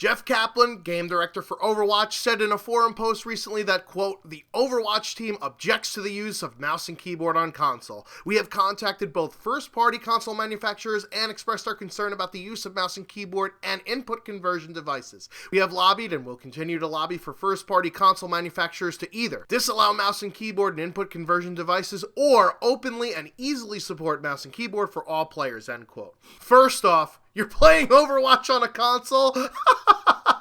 Jeff Kaplan, game director for Overwatch, said in a forum post recently that, quote, "The Overwatch team objects to the use of mouse and keyboard on console. We have contacted both first-party console manufacturers and expressed our concern about the use of mouse and keyboard and input conversion devices. We have lobbied and will continue to lobby for first-party console manufacturers to either disallow mouse and keyboard and input conversion devices or openly and easily support mouse and keyboard for all players," end quote. First off, you're playing Overwatch on a console?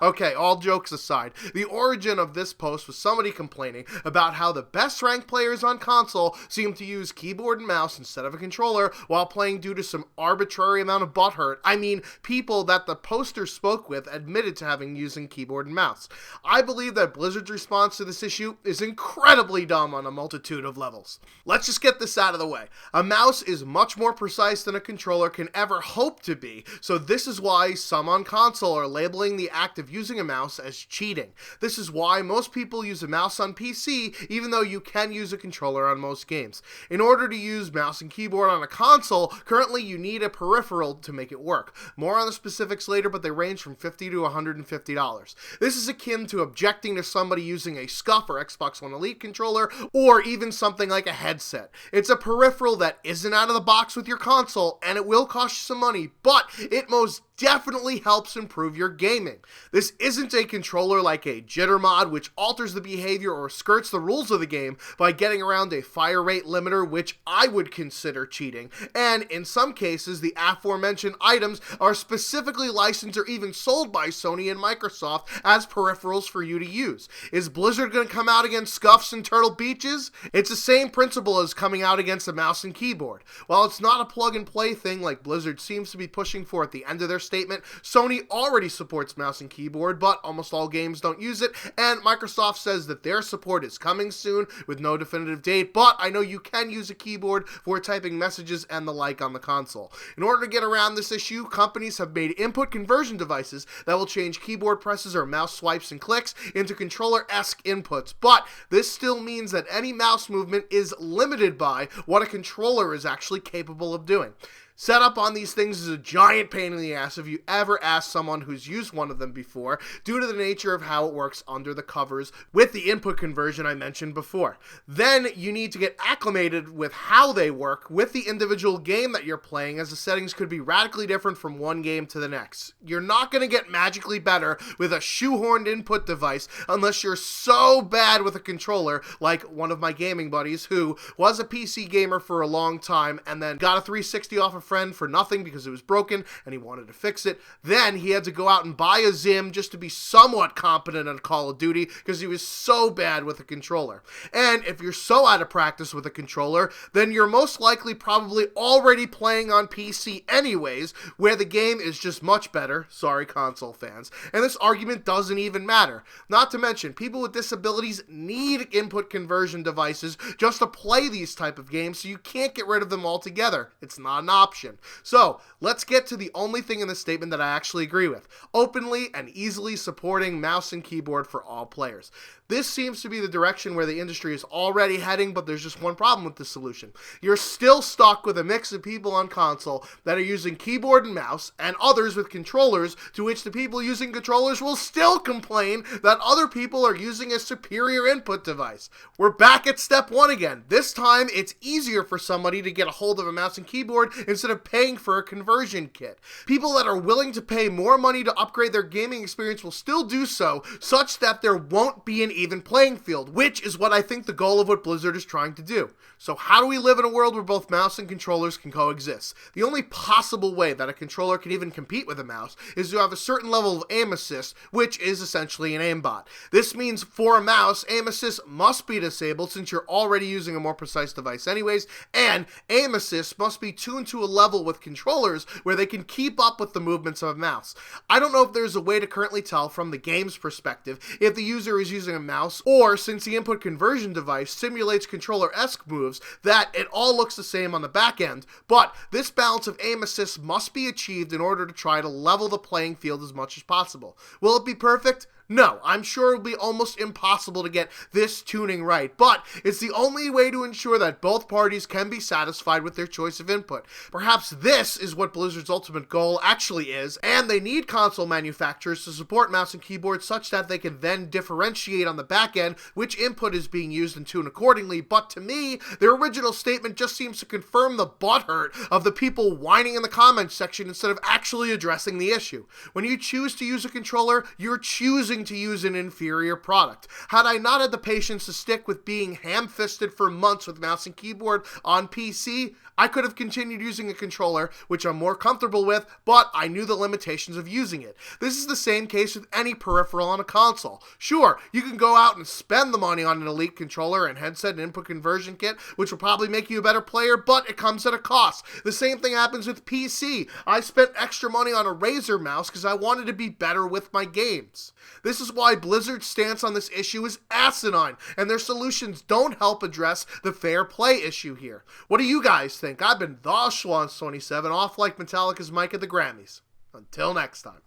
Okay, all jokes aside, the origin of this post was somebody complaining about how the best ranked players on console seem to use keyboard and mouse instead of a controller while playing due to some arbitrary amount of butthurt. I mean, people that the poster spoke with admitted to having using keyboard and mouse. I believe that Blizzard's response to this issue is incredibly dumb on a multitude of levels. Let's just get this out of the way. A mouse is much more precise than a controller can ever hope to be, so this is why some on console are labeling the act of using a mouse as cheating. This is why most people use a mouse on PC, even though you can use a controller on most games. In order to use mouse and keyboard on a console, currently you need a peripheral to make it work. More on the specifics later, but they range from $50 to $150. This is akin to objecting to somebody using a SCUF or Xbox One Elite controller, or even something like a headset. It's a peripheral that isn't out of the box with your console, and it will cost you some money, but it most definitely helps improve your gaming. This isn't a controller like a jitter mod, which alters the behavior or skirts the rules of the game by getting around a fire rate limiter, which I would consider cheating. And in some cases, the aforementioned items are specifically licensed or even sold by Sony and Microsoft as peripherals for you to use. Is Blizzard going to come out against Scuffs and Turtle Beaches? It's the same principle as coming out against a mouse and keyboard. While it's not a plug-and-play thing like Blizzard seems to be pushing for at the end of their statement, Sony already supports mouse and keyboard, but almost all games don't use it, and Microsoft says that their support is coming soon with no definitive date, but I know you can use a keyboard for typing messages and the like on the console. In order to get around this issue, companies have made input conversion devices that will change keyboard presses or mouse swipes and clicks into controller-esque inputs, but this still means that any mouse movement is limited by what a controller is actually capable of doing. Setup on these things is a giant pain in the ass if you ever ask someone who's used one of them before, due to the nature of how it works under the covers with the input conversion I mentioned before. Then you need to get acclimated with how they work with the individual game that you're playing, as the settings could be radically different from one game to the next. You're not going to get magically better with a shoehorned input device unless you're so bad with a controller, like one of my gaming buddies who was a PC gamer for a long time and then got a 360 off a friend for nothing because it was broken and he wanted to fix it. Then he had to go out and buy a Zim just to be somewhat competent at Call of Duty because he was so bad with a controller. And if you're so out of practice with a controller, then you're most likely probably already playing on PC anyways, where the game is just much better. Sorry, console fans. And this argument doesn't even matter. Not to mention, people with disabilities need input conversion devices just to play these type of games, so you can't get rid of them altogether. It's not an option. So, let's get to the only thing in this statement that I actually agree with. Openly and easily supporting mouse and keyboard for all players. This seems to be the direction where the industry is already heading, but there's just one problem with this solution. You're still stuck with a mix of people on console that are using keyboard and mouse, and others with controllers, to which the people using controllers will still complain that other people are using a superior input device. We're back at step one again. This time, it's easier for somebody to get a hold of a mouse and keyboard instead of paying for a conversion kit. People that are willing to pay more money to upgrade their gaming experience will still do so, such that there won't be an even playing field, which is what I think the goal of what Blizzard is trying to do. So how do we live in a world where both mouse and controllers can coexist? The only possible way that a controller can even compete with a mouse is to have a certain level of aim assist, which is essentially an aimbot. This means for a mouse, aim assist must be disabled since you're already using a more precise device anyways, and aim assist must be tuned to a level with controllers where they can keep up with the movements of a mouse. I don't know if there's a way to currently tell from the game's perspective if the user is using a mouse, or since the input conversion device simulates controller-esque moves, that it all looks the same on the back end, but this balance of aim assist must be achieved in order to try to level the playing field as much as possible. Will it be perfect? No, I'm sure it'll be almost impossible to get this tuning right, but it's the only way to ensure that both parties can be satisfied with their choice of input. Perhaps this is what Blizzard's ultimate goal actually is, and they need console manufacturers to support mouse and keyboard such that they can then differentiate on the back end which input is being used and tune accordingly. But to me, their original statement just seems to confirm the butthurt of the people whining in the comments section instead of actually addressing the issue. When you choose to use a controller, you're choosing to use an inferior product. Had I not had the patience to stick with being ham-fisted for months with mouse and keyboard on PC, I could have continued using a controller, which I'm more comfortable with, but I knew the limitations of using it. This is the same case with any peripheral on a console. Sure, you can go out and spend the money on an elite controller and headset and input conversion kit, which will probably make you a better player, but it comes at a cost. The same thing happens with PC. I spent extra money on a Razer mouse because I wanted to be better with my games. This is why Blizzard's stance on this issue is asinine, and their solutions don't help address the fair play issue here. What do you guys think? I've been The Schwans27, off like Metallica's mic at the Grammys. Until next time.